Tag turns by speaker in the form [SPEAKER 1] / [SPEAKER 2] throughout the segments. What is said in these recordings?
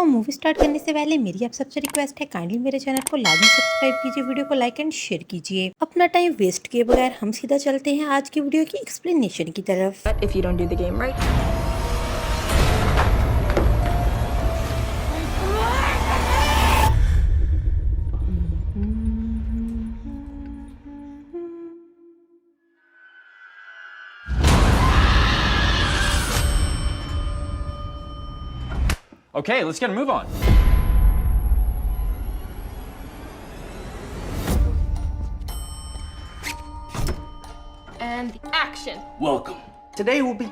[SPEAKER 1] तो movie start करने से पहले मेरी आप सबसे रिक्वेस्ट है, काइंडली मेरे चैनल को लाजमी सब्सक्राइब कीजिए, वीडियो को लाइक एंड शेयर कीजिए। अपना टाइम वेस्ट किए बगैर हम सीधा चलते हैं आज की वीडियो की एक्सप्लेनेशन की तरफ।
[SPEAKER 2] if you don't do the game right.
[SPEAKER 3] Okay, let's get a move on.
[SPEAKER 2] And action.
[SPEAKER 4] Welcome. Today will be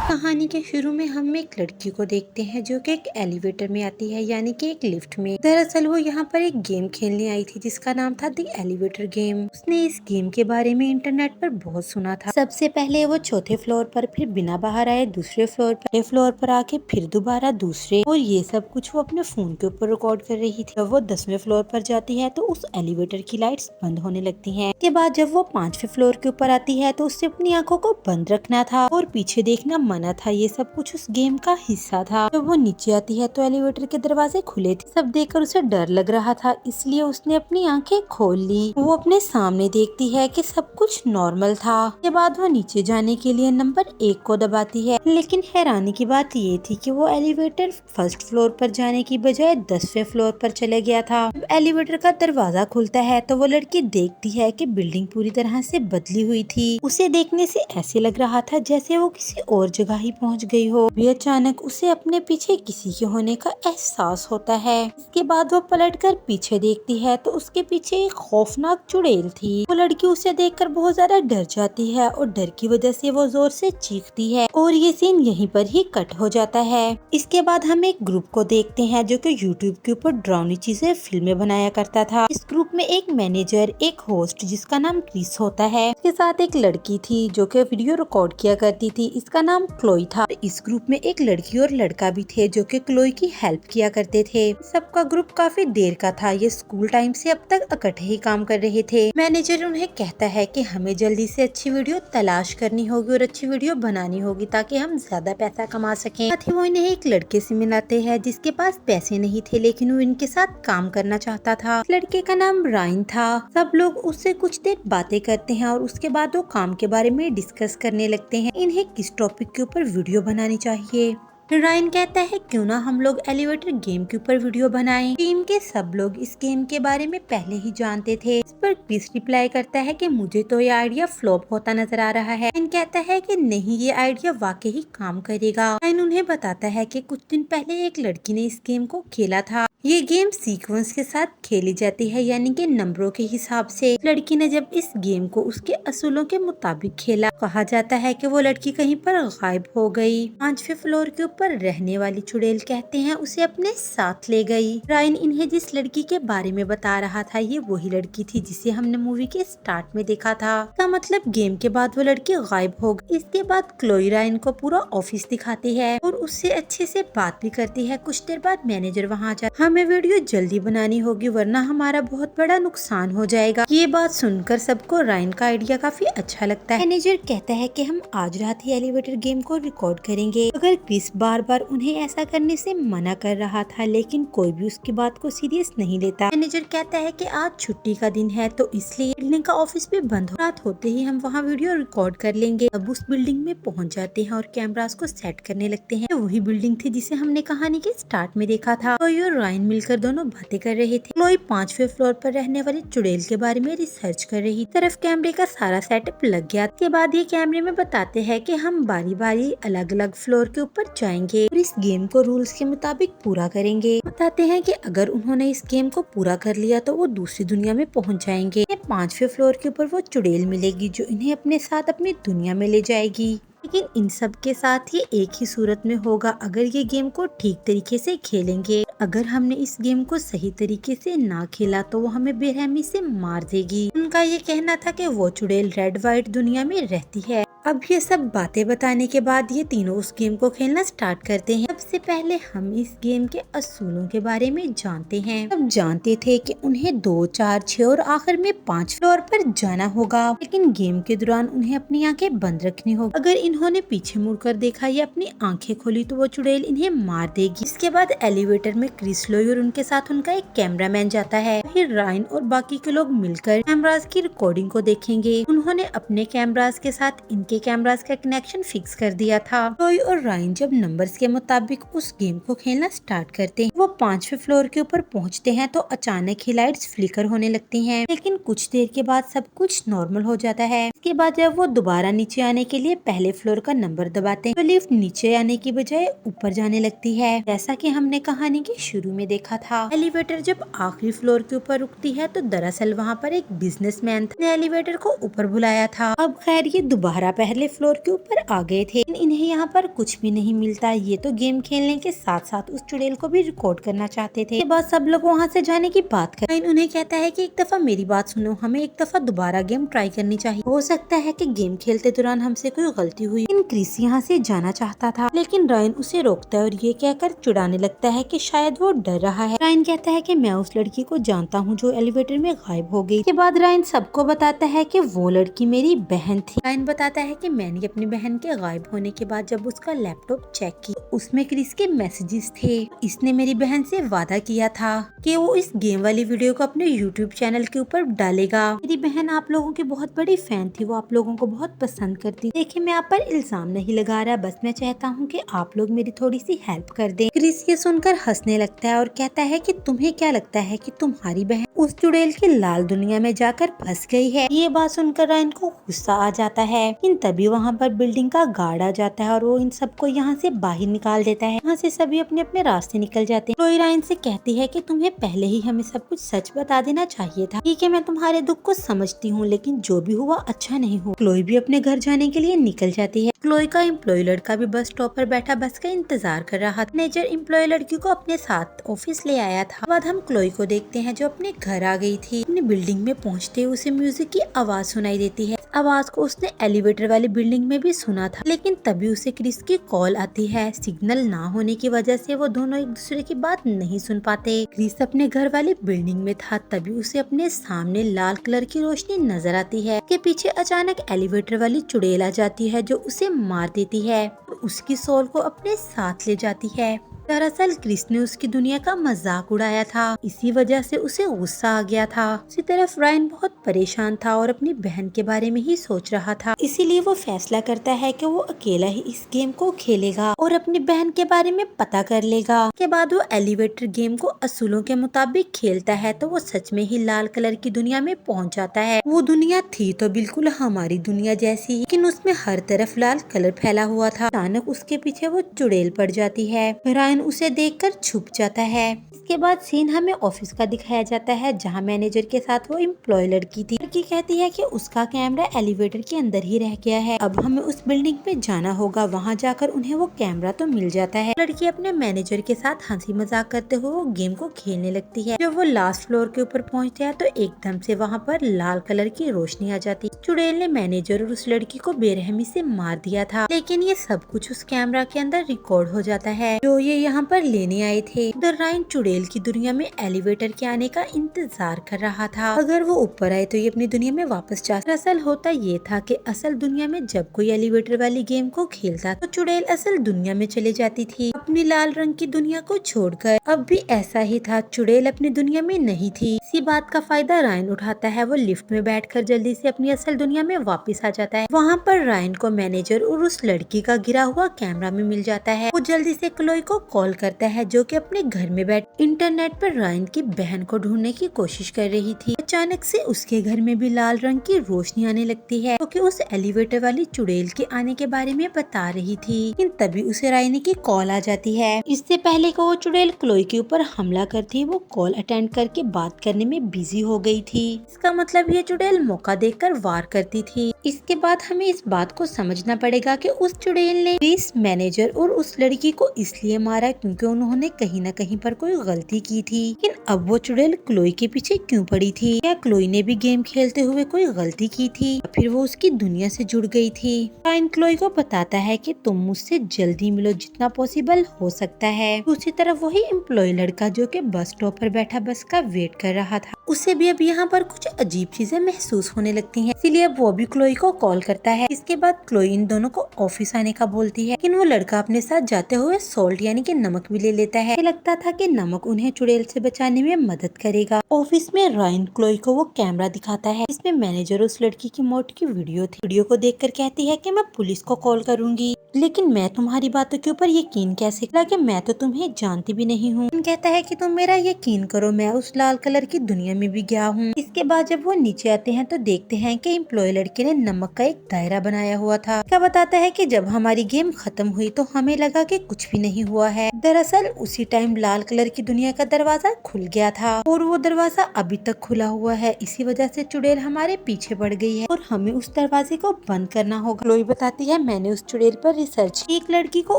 [SPEAKER 1] कहानी के शुरू में हम एक लड़की को देखते हैं जो कि एक एलिवेटर में आती है, यानी कि एक लिफ्ट में। दरअसल वो यहाँ पर एक गेम खेलने आई थी जिसका नाम था द एलिवेटर गेम। उसने इस गेम के बारे में इंटरनेट पर बहुत सुना था। सबसे पहले वो चौथे फ्लोर पर, फिर बिना बाहर आए दूसरे फ्लोर पर आके फिर दोबारा दूसरे, और ये सब कुछ वो अपने फोन के ऊपर रिकॉर्ड कर रही थी। जब वो 10वें फ्लोर पर जाती है तो उस एलिवेटर की लाइट्स बंद होने लगती है। इसके बाद जब वो 5वें फ्लोर के ऊपर आती है तो उससे अपनी आंखों को बंद रखना था और पीछे देखना मना था। ये सब कुछ उस गेम का हिस्सा था। जब वो नीचे आती है तो एलिवेटर के दरवाजे खुले थे। सब देखकर उसे डर लग रहा था, इसलिए उसने अपनी आंखें खोल ली। वो अपने सामने देखती है कि सब कुछ नॉर्मल था। के बाद वो नीचे जाने के लिए नंबर 1 को दबाती है, लेकिन हैरानी की बात ये थी कि वो एलिवेटर फर्स्ट फ्लोर पर जाने की बजाय 10वें फ्लोर पर चले गया था। जब एलिवेटर का दरवाजा खुलता है तो वो लड़की देखती है कि बिल्डिंग पूरी तरह से बदली हुई थी। उसे देखने से ऐसे लग रहा था जैसे वो किसी और जगह ही पहुंच गई हो। भी अचानक उसे अपने पीछे किसी के होने का एहसास होता है। इसके बाद वो पलटकर पीछे देखती है तो उसके पीछे एक खौफनाक चुड़ैल थी। वो लड़की उसे देखकर बहुत ज्यादा डर जाती है और डर की वजह से वो जोर से चीखती है, और ये सीन यहीं पर ही कट हो जाता है। इसके बाद हम एक ग्रुप को देखते हैं जो कि यूट्यूब के ऊपर डरावनी चीजें फिल्में बनाया करता था। इस ग्रुप में एक मैनेजर, एक होस्ट जिसका नाम क्रिस होता है, इसके साथ एक लड़की थी जो कि वीडियो रिकॉर्ड किया करती थी। इसका नाम क्लोई था। इस ग्रुप में एक लड़की और लड़का भी थे जो कि क्लोई की हेल्प किया करते थे। सबका ग्रुप काफी देर का था। ये स्कूल टाइम से अब तक इकट्ठे ही काम कर रहे थे। मैनेजर उन्हें कहता है कि हमें जल्दी से अच्छी वीडियो तलाश करनी होगी और अच्छी वीडियो बनानी होगी ताकि हम ज्यादा पैसा कमा सकें। साथ ही वो इन्हें एक लड़के से मिलाते हैं जिसके पास पैसे नहीं थे, लेकिन वो इनके साथ काम करना चाहता था। लड़के का नाम रायन था। सब लोग उससे कुछ देर बातें करते हैं और उसके बाद वो काम के बारे में डिस्कस करने लगते हैं, इन्हें किस टॉपिक के ऊपर वीडियो बनानी चाहिए। रायन कहता है क्यों ना हम लोग एलिवेटर गेम के ऊपर वीडियो बनाएं। टीम के सब लोग इस गेम के बारे में पहले ही जानते थे। इस पर क्रिस रिप्लाई करता है कि मुझे तो ये आइडिया फ्लॉप होता नजर आ रहा है। रायन कहता है कि नहीं, ये आइडिया वाकई ही काम करेगा। रायन उन्हें बताता है कि कुछ दिन पहले एक लड़की ने इस गेम को खेला था। ये गेम सीक्वेंस के साथ खेली जाती है, यानी कि नंबरों के हिसाब से। लड़की ने जब इस गेम को उसके असूलों के मुताबिक खेला, कहा जाता है कि वो लड़की कहीं पर गायब हो गई। 5वें फ्लोर के ऊपर रहने वाली चुड़ैल कहते हैं उसे अपने साथ ले गई। रायन इन्हें जिस लड़की के बारे में बता रहा था ये वही लड़की थी जिसे हमने मूवी के स्टार्ट में देखा था। इसका मतलब गेम के बाद वो लड़की गायब हो गई। इसके बाद क्लोई रायन को पूरा ऑफिस दिखाती है और उससे अच्छे से बात भी करती है। कुछ देर बाद मैनेजर वहाँ जाता है। हमें वीडियो जल्दी बनानी होगी वरना हमारा बहुत बड़ा नुकसान हो जाएगा। ये बात सुनकर सबको रायन का आइडिया काफी अच्छा लगता है। मैनेजर कहता है कि हम आज रात ही एलिवेटर गेम को रिकॉर्ड करेंगे। अगर क्रिस बार बार उन्हें ऐसा करने से मना कर रहा था, लेकिन कोई भी उसकी बात को सीरियस नहीं लेता। मैनेजर कहता है कि आज छुट्टी का दिन है तो इसलिए बिल्डिंग का ऑफिस भी बंद हो। रात होते ही हम वहाँ वीडियो रिकॉर्ड कर लेंगे। अब उस बिल्डिंग में पहुँच जाते हैं और कैमरास को सेट करने लगते हैं। वही बिल्डिंग थी जिसे हमने कहानी के स्टार्ट में देखा था। क्लोई और रायन मिलकर दोनों बातें कर रहे थे। क्लोई 5वें फ्लोर पर रहने वाली चुड़ैल के बारे में रिसर्च कर रही। तरफ कैमरे का सारा सेटअप लग गया। के बाद ये कैमरे में बताते हैं कि हम बारी बारी अलग अलग फ्लोर के ऊपर जाएंगे और इस गेम को रूल्स के मुताबिक पूरा करेंगे। बताते हैं कि अगर उन्होंने इस गेम को पूरा कर लिया तो वो दूसरी दुनिया में पहुंच जाएंगे। 5वें फ्लोर के ऊपर वो चुड़ैल मिलेगी जो इन्हें अपने साथ अपनी दुनिया में ले जाएगी। लेकिन इन सब के साथ ये एक ही सूरत में होगा अगर ये गेम को ठीक तरीके से खेलेंगे। अगर हमने इस गेम को सही तरीके से ना खेला तो वो हमें बेरहमी से मार देगी। उनका ये कहना था कि वो चुड़ैल रेड व्हाइट दुनिया में रहती है। अब ये सब बातें बताने के बाद ये तीनों उस गेम को खेलना स्टार्ट करते हैं। तब से सबसे पहले हम इस गेम के असूलों के बारे में जानते हैं। सब जानते थे कि उन्हें 2, 4, 6 और आखिर में 5 फ्लोर पर जाना होगा, लेकिन गेम के दौरान उन्हें अपनी आंखें बंद रखनी होगी। अगर इन्होंने पीछे मुड़कर देखा या अपनी आंखें खोली तो वो चुड़ैल इन्हें मार देगी। इसके बाद एलिवेटर में क्रिस लोई और उनके साथ उनका एक कैमरामैन जाता है। फिर रायन और बाकी के लोग मिलकर कैमरास की रिकॉर्डिंग को देखेंगे। उन्होंने अपने कैमरास के साथ इनके कैमरास का कनेक्शन फिक्स कर दिया था। लोई और रायन जब नंबर्स के मुताबिक उस गेम को खेलना स्टार्ट करते हैं, वो 5वें फ्लोर के ऊपर पहुंचते हैं तो अचानक ही लाइट्स फ्लिकर होने लगती हैं। लेकिन कुछ देर के बाद सब कुछ नॉर्मल हो जाता है। इसके बाद जब वो दोबारा नीचे आने के लिए पहले फ्लोर का नंबर दबाते हैं तो लिफ्ट नीचे आने की बजाय ऊपर जाने लगती है, जैसा कि हमने कहानी के शुरू में देखा था। एलिवेटर जब आखिरी फ्लोर के ऊपर रुकती है तो दरअसल वहाँ पर एक बिजनेसमैन ने एलिवेटर को ऊपर बुलाया था। अब खैर ये दोबारा पहले फ्लोर के ऊपर आ गए थे। इन्हें यहाँ पर कुछ भी नहीं मिलता। ये तो गेम खेलने के साथ साथ उस चुड़ैल को भी रिकॉर्ड करना चाहते थे। इसके बाद सब लोग वहाँ से जाने की बात कर रहे। उन्हें कहता है कि एक दफा मेरी बात सुनो, हमें एक दफा दोबारा गेम ट्राई करनी चाहिए। हो सकता है कि गेम खेलते दौरान हमसे कोई गलती हुई। लेकिन क्रिस यहाँ से जाना चाहता था, लेकिन रायन उसे रोकता है और ये कहकर चिढ़ाने लगता है कि शायद वो डर रहा है। रायन कहता है कि मैं उस लड़की को जानता हूँ जो एलिवेटर में गायब हो गई। के बाद रायन सबको बताता है कि वो लड़की मेरी बहन थी। रायन बताता है कि मैंने अपनी बहन के गायब होने के बाद जब उसका लैपटॉप चेक किया, उसमें क्रिस के मैसेजेस थे। इसने मेरी बहन से वादा किया था कि वो इस गेम वाली वीडियो को अपने यूट्यूब चैनल के ऊपर डालेगा। मेरी बहन आप लोगों की बहुत बड़ी फैन थी, वो आप लोगों को बहुत पसंद करती। देखिए मैं आप पर इल्जाम नहीं लगा रहा, बस मैं चाहता हूँ कि आप लोग मेरी थोड़ी सी हेल्प कर दें। क्रिस ये सुनकर हंसने लगता है और कहता है कि तुम्हें क्या लगता है कि तुम्हारी बहन उस चुड़ैल की लाल दुनिया में जाकर फंस गई है? ये बात सुनकर रायन को गुस्सा आ जाता है। लेकिन तभी वहाँ पर बिल्डिंग का गार्ड आ जाता है और वो इन सबको यहाँ से बाहर निकाल देता है। यहाँ से सभी अपने अपने रास्ते निकल जाते हैं। लोई रायन से कहती है कि तुम्हें पहले ही हमें सब कुछ सच बता देना चाहिए था। ठीक है, मैं तुम्हारे दुख को समझती हूँ, लेकिन जो भी हुआ अच्छा नहीं हुआ। क्लोई भी अपने घर जाने के लिए निकल जाती है। क्लोई का एम्प्लॉय लड़का भी बस स्टॉप पर बैठा बस का इंतजार कर रहा था। मैनेजर एम्प्लॉय लड़की को अपने साथ ऑफिस ले आया था। बाद हम क्लोई को देखते हैं जो अपने घर आ गई थी। अपनी बिल्डिंग में पहुँचते ही उसे म्यूजिक की आवाज सुनाई देती है। आवाज को उसने एलिवेटर वाली बिल्डिंग में भी सुना था, लेकिन तभी उसे क्रिस की कॉल आती है। सिग्नल ना होने की वजह से वो दोनों एक दूसरे की बात नहीं सुन पाते। क्रिस अपने घर वाली बिल्डिंग में था, तभी उसे अपने सामने लाल कलर की रोशनी नजर आती है। के पीछे अचानक एलिवेटर वाली चुड़ैल आ जाती है जो उसे मार देती है और उसकी सोल को अपने साथ ले जाती है। दरअसल क्रिस ने उसकी दुनिया का मजाक उड़ाया था, इसी वजह से उसे गुस्सा आ गया था। उसी तरफ रायन बहुत परेशान था और अपनी बहन के बारे में ही सोच रहा था। इसीलिए वो फैसला करता है कि वो अकेला ही इस गेम को खेलेगा और अपनी बहन के बारे में पता कर लेगा। के बाद वो एलिवेटर गेम को असूलों के मुताबिक खेलता है तो वो सच में ही लाल कलर की दुनिया में पहुंच जाता है। वो दुनिया थी तो बिल्कुल हमारी दुनिया जैसी ही, लेकिन उसमें हर तरफ लाल कलर फैला हुआ था। अचानक उसके पीछे वो चुड़ैल पड़ जाती है। रायन उसे देखकर छुप जाता है। इसके बाद सीन हमें ऑफिस का दिखाया जाता है जहां मैनेजर के साथ वो एम्प्लॉय लड़की थी। लड़की कहती है कि उसका कैमरा एलिवेटर के अंदर ही रह गया है, अब हमें उस बिल्डिंग पे जाना होगा। वहां जाकर उन्हें वो कैमरा तो मिल जाता है। लड़की अपने मैनेजर के साथ हंसी मजाक करते हुए वो गेम को खेलने लगती है। जब वो लास्ट फ्लोर के ऊपर पहुँचते हैं तो एकदम से वहाँ पर लाल कलर की रोशनी आ जाती है। चुड़ैल ने मैनेजर और उस लड़की को बेरहमी से मार दिया था, लेकिन ये सब कुछ उस कैमरा के अंदर रिकॉर्ड हो जाता है जो ये यहाँ पर लेने आए थे। उधर रायन चुड़ैल की दुनिया में एलिवेटर के आने का इंतजार कर रहा था। अगर वो ऊपर आए तो ये अपनी दुनिया में वापस जा। दरअसल होता ये था कि असल दुनिया में जब कोई एलिवेटर वाली गेम को खेलता तो चुड़ैल असल दुनिया में चले जाती थी अपनी लाल रंग की दुनिया को छोड़कर। अब भी ऐसा ही था, चुड़ैल अपनी दुनिया में नहीं थी। इसी बात का फायदा रायन उठाता है। वो लिफ्ट में बैठकर जल्दी से अपनी असल दुनिया में वापस आ जाता है। वहाँ पर रायन को मैनेजर और उस लड़की का गिरा हुआ कैमरा में मिल जाता है। वो जल्दी से क्लोई को कॉल करता है जो कि अपने घर में बैठ इंटरनेट पर रायन की बहन को ढूंढने की कोशिश कर रही थी। अचानक से उसके घर में भी लाल रंग की रोशनी आने लगती है क्योंकि उस एलिवेटर वाली चुड़ैल के आने के बारे में बता रही थी। लेकिन तभी उसे रायन की कॉल आ जाती है। इससे पहले कि वो चुड़ैल क्लोई के ऊपर हमला करती, वो कॉल अटेंड करके बात करने में बिजी हो गई थी। इसका मतलब ये चुड़ैल मौका देखकर वार करती थी। इसके बाद हमें इस बात को समझना पड़ेगा कि उस चुड़ैल ने क्रिस, मैनेजर और उस लड़की को इसलिए मारा रहा क्योंकि उन्होंने कहीं न कहीं पर कोई गलती की थी। लेकिन अब वो चुड़ैल क्लोई के पीछे क्यों पड़ी थी? क्या क्लोई ने भी गेम खेलते हुए कोई गलती की थी या फिर वो उसकी दुनिया से जुड़ गई थी? रायन क्लोई को बताता है कि तुम मुझसे जल्दी मिलो जितना पॉसिबल हो सकता है। दूसरी तरफ वही एम्प्लॉय लड़का जो कि बस स्टॉप पर बैठा बस का वेट कर रहा था, उसे भी अब यहाँ पर कुछ अजीब चीजें महसूस होने लगती हैं, इसीलिए अब वो भी क्लोई को कॉल करता है। इसके बाद क्लोई इन दोनों को ऑफिस आने का बोलती है, लेकिन वो लड़का अपने साथ जाते हुए सॉल्ट यानी कि नमक भी ले लेता है। लगता था कि नमक उन्हें चुड़ैल से बचाने में मदद करेगा। ऑफिस में रायन क्लोई को वो कैमरा दिखाता है जिसमें मैनेजर उस लड़की की मौत की वीडियो थी। वीडियो को देखकर कहती है कि मैं पुलिस को कॉल करूंगी, लेकिन मैं तुम्हारी बातों के ऊपर यकीन कैसे करा कि मैं तो तुम्हें जानती भी नहीं हूँ। कहता है कि तुम मेरा यकीन करो, मैं उस लाल कलर की दुनिया में भी गया हूँ। इसके बाद जब वो नीचे आते हैं तो देखते हैं कि एम्प्लॉय लड़के ने नमक का एक दायरा बनाया हुआ था। क्या बताता है कि जब हमारी गेम खत्म हुई तो हमें लगा कि कुछ भी नहीं हुआ है। दरअसल उसी टाइम लाल कलर की दुनिया का दरवाजा खुल गया था और वो दरवाजा अभी तक खुला हुआ है। इसी वजह से चुड़ैल हमारे पीछे पड़ गई है और हमें उस दरवाजे को बंद करना होगा। क्लोई बताती है, मैंने उस चुड़ैल पर रिसर्च की। एक लड़की को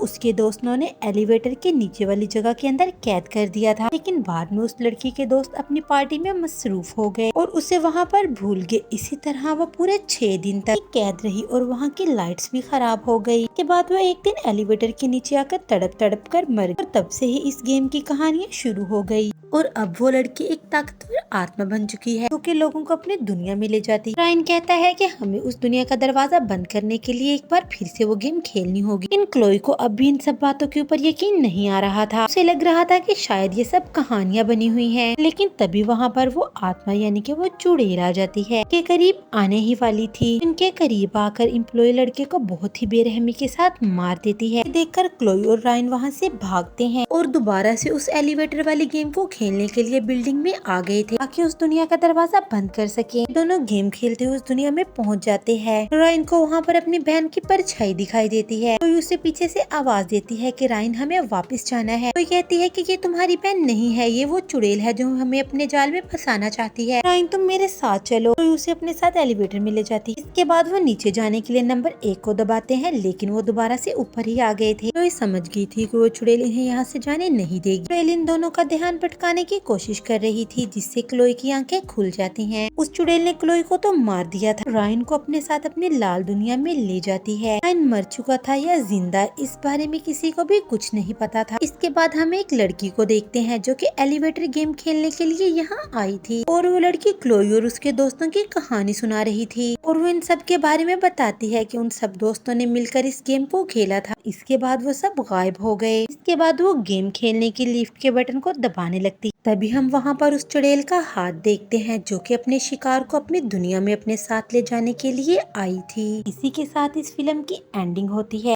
[SPEAKER 1] उसके दोस्तों ने एलिवेटर के नीचे वाली जगह के अंदर कैद कर दिया था, लेकिन बाद में उस लड़की के दोस्त अपनी पार्टी में मसरूफ हो गए और उसे वहाँ पर भूल गए। इसी तरह वो पूरे 6 दिन तक कैद रही और वहाँ की लाइट्स भी खराब हो गई। के बाद वो एक दिन एलिवेटर के नीचे आकर तड़प तड़प कर मर गई और तब से ही इस गेम की कहानी शुरू हो गई। और अब वो लड़की एक ताकतवर आत्मा बन चुकी है जो कि लोगों को अपनी दुनिया में ले जाती है। रायन कहता है कि हमें उस दुनिया का दरवाजा बंद करने के लिए एक बार फिर से वो गेम खेलनी होगी। इन क्लोई को अब भी इन सब बातों के ऊपर यकीन नहीं आ रहा था। उसे लग रहा था कि शायद ये सब कहानियां बनी हुई हैं। लेकिन तभी वहाँ पर वो आत्मा यानी कि वो चुड़ैल आ जाती है, के करीब आने ही वाली थी। इनके करीब आकर एम्प्लॉय लड़के को बहुत ही बेरहमी के साथ मार देती है। देखकर क्लोई और रायन वहाँ से भागते हैं और दोबारा से उस एलिवेटर वाली गेम को खेलने के लिए बिल्डिंग में आ गए थे ताकि उस दुनिया का दरवाजा बंद कर सके। दोनों गेम खेलते हुए उस दुनिया में पहुंच जाते हैं। रायन को वहाँ पर अपनी बहन की परछाई दिखाई देती है तो उसे पीछे से आवाज देती है कि रायन हमें वापस जाना है। तो कहती है कि ये तुम्हारी बहन नहीं है, ये वो चुड़ैल है जो हमें अपने जाल में फंसाना चाहती है। रायन तुम मेरे साथ चलो। तो उसे अपने साथ एलिवेटर में ले जाती है। इसके बाद वो नीचे जाने के लिए नंबर 1 को दबाते हैं, लेकिन वो दोबारा से ऊपर ही आ गए थे। तो ये समझ गई थी कि वो चुड़ैल इन्हें यहाँ से जाने नहीं देगी। चुड़ैल इन दोनों का ध्यान भटकाने की कोशिश कर रही थी जिससे क्लोई की आंखें खुल जाती हैं। उस चुड़ैल ने क्लोई को तो मार दिया था। रायन को अपने साथ अपनी लाल दुनिया में ले जाती है। रायन मर चुका था या जिंदा, इस बारे में किसी को भी कुछ नहीं पता था। इसके बाद हम एक लड़की को देखते हैं जो कि एलिवेटर गेम खेलने के लिए यहाँ आई थी और वो लड़की क्लोई और उसके दोस्तों की कहानी सुना रही थी और वो इन सब के बारे में बताती है कि उन सब दोस्तों ने मिलकर इस गेम को खेला था। इसके बाद वो सब गायब हो गए। इसके बाद वो गेम खेलने की लिफ्ट के बटन को दबाने लगती। तभी हम वहाँ पर उस चुड़ैल का हाथ देखते हैं जो कि अपने शिकार को अपनी दुनिया में अपने साथ ले जाने के लिए आई थी। इसी के साथ इस फिल्म की एंडिंग होती है।